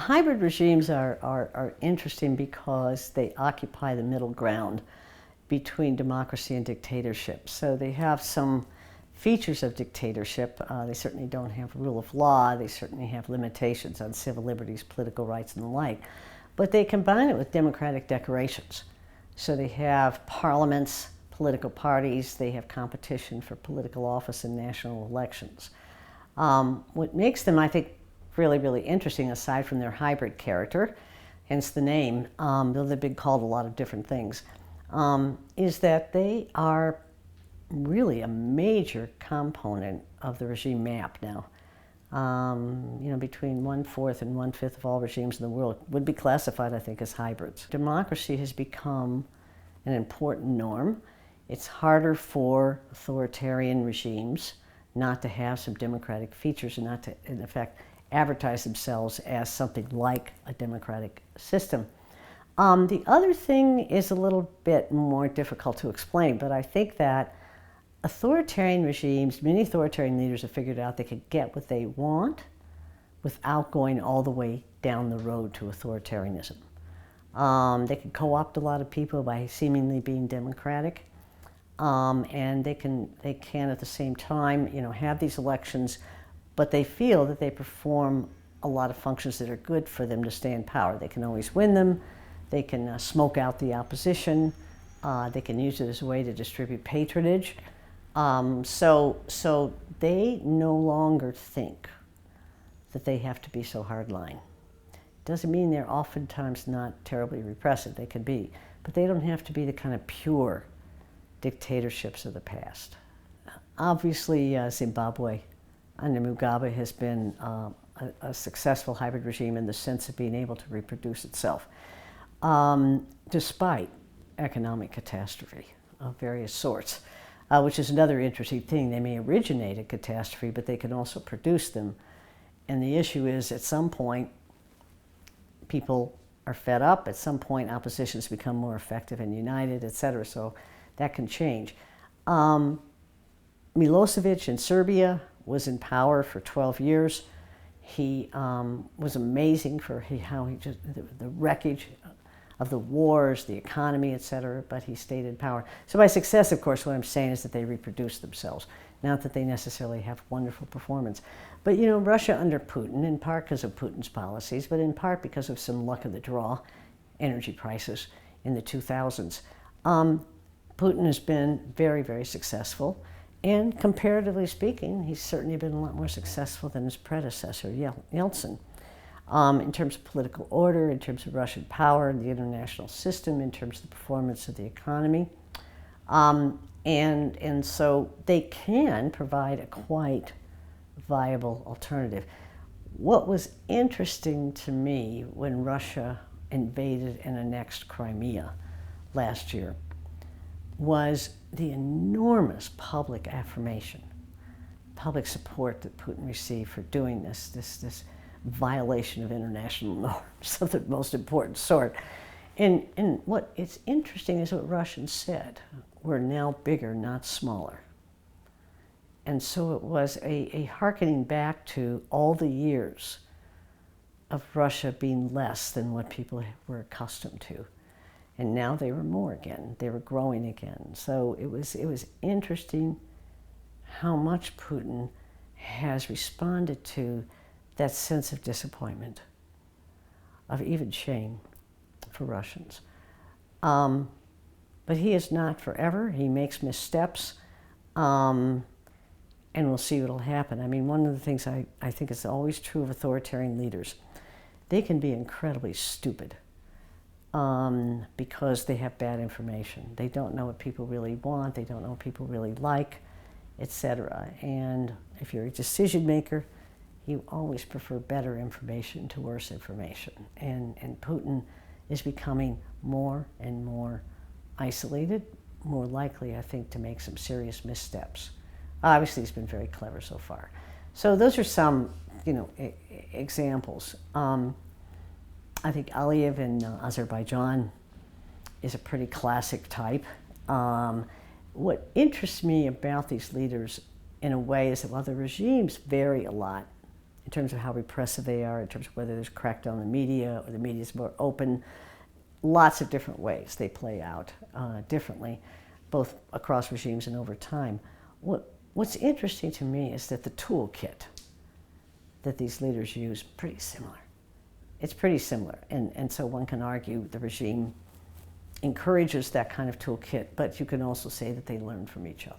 Hybrid regimes are interesting because they occupy the middle ground between democracy and dictatorship. So they have some features of dictatorship. They certainly don't have rule of law. They certainly have limitations on civil liberties, political rights, and the like. But they combine it with democratic decorations. So they have parliaments, political parties, they have competition for political office in national elections. What makes them, I think, really, really interesting, aside from their hybrid character, hence the name, though they've been called a lot of different things, is that they are really a major component of the regime map now. Between 1/4 and 1/5 of all regimes in the world would be classified, I think, as hybrids. Democracy has become an important norm. It's harder for authoritarian regimes not to have some democratic features and not to, in effect, advertise themselves as something like a democratic system. The other thing is a little bit more difficult to explain, but I think that authoritarian regimes, many authoritarian leaders have figured out they could get what they want without going all the way down the road to authoritarianism. They can co-opt a lot of people by seemingly being democratic, and they can at the same time, have these elections, but they feel that they perform a lot of functions that are good for them to stay in power. They can always win them. They can smoke out the opposition. They can use it as a way to distribute patronage. So they no longer think that they have to be so hardline. Doesn't mean they're oftentimes not terribly repressive. They can be, but they don't have to be the kind of pure dictatorships of the past. Obviously, Zimbabwe under Mugabe has been a successful hybrid regime in the sense of being able to reproduce itself, despite economic catastrophe of various sorts, which is another interesting thing. They may originate a catastrophe, but they can also produce them. And the issue is, at some point, people are fed up. At some point, oppositions become more effective and united, etc. So that can change. Milosevic in Serbia was in power for 12 years. He was amazing for how he just, the wreckage of the wars, the economy, etc., but he stayed in power. So by success, of course, what I'm saying is that they reproduce themselves, not that they necessarily have wonderful performance. But Russia under Putin, in part because of Putin's policies, but in part because of some luck of the draw, energy prices in the 2000s. Putin has been very, very successful. And comparatively speaking, he's certainly been a lot more successful than his predecessor, Yeltsin, in terms of political order, in terms of Russian power, the international system, in terms of the performance of the economy. And so they can provide a quite viable alternative. What was interesting to me when Russia invaded and annexed Crimea last year was the enormous public affirmation, public support that Putin received for doing this violation of international norms of the most important sort. And what is interesting is what Russians said: we're now bigger, not smaller. And so it was a hearkening back to all the years of Russia being less than what people were accustomed to. And now they were more again. They were growing again. So it was interesting how much Putin has responded to that sense of disappointment, of even shame for Russians. But he is not forever. He makes missteps, and we'll see what'll happen. I mean, one of the things I think is always true of authoritarian leaders, they can be incredibly stupid. Because they have bad information. They don't know what people really want, they don't know what people really like, etc. And if you're a decision maker, you always prefer better information to worse information. And Putin is becoming more and more isolated, more likely, I think, to make some serious missteps. Obviously, he's been very clever so far. So those are some, examples. I think Aliyev in Azerbaijan is a pretty classic type. What interests me about these leaders, in a way, is that while the regimes vary a lot in terms of how repressive they are, in terms of whether there's crackdown on the media or the media is more open. Lots of different ways they play out differently, both across regimes and over time. What's interesting to me is that the toolkit that these leaders use pretty similar. It's pretty similar, and so one can argue the regime encourages that kind of toolkit, but you can also say that they learn from each other.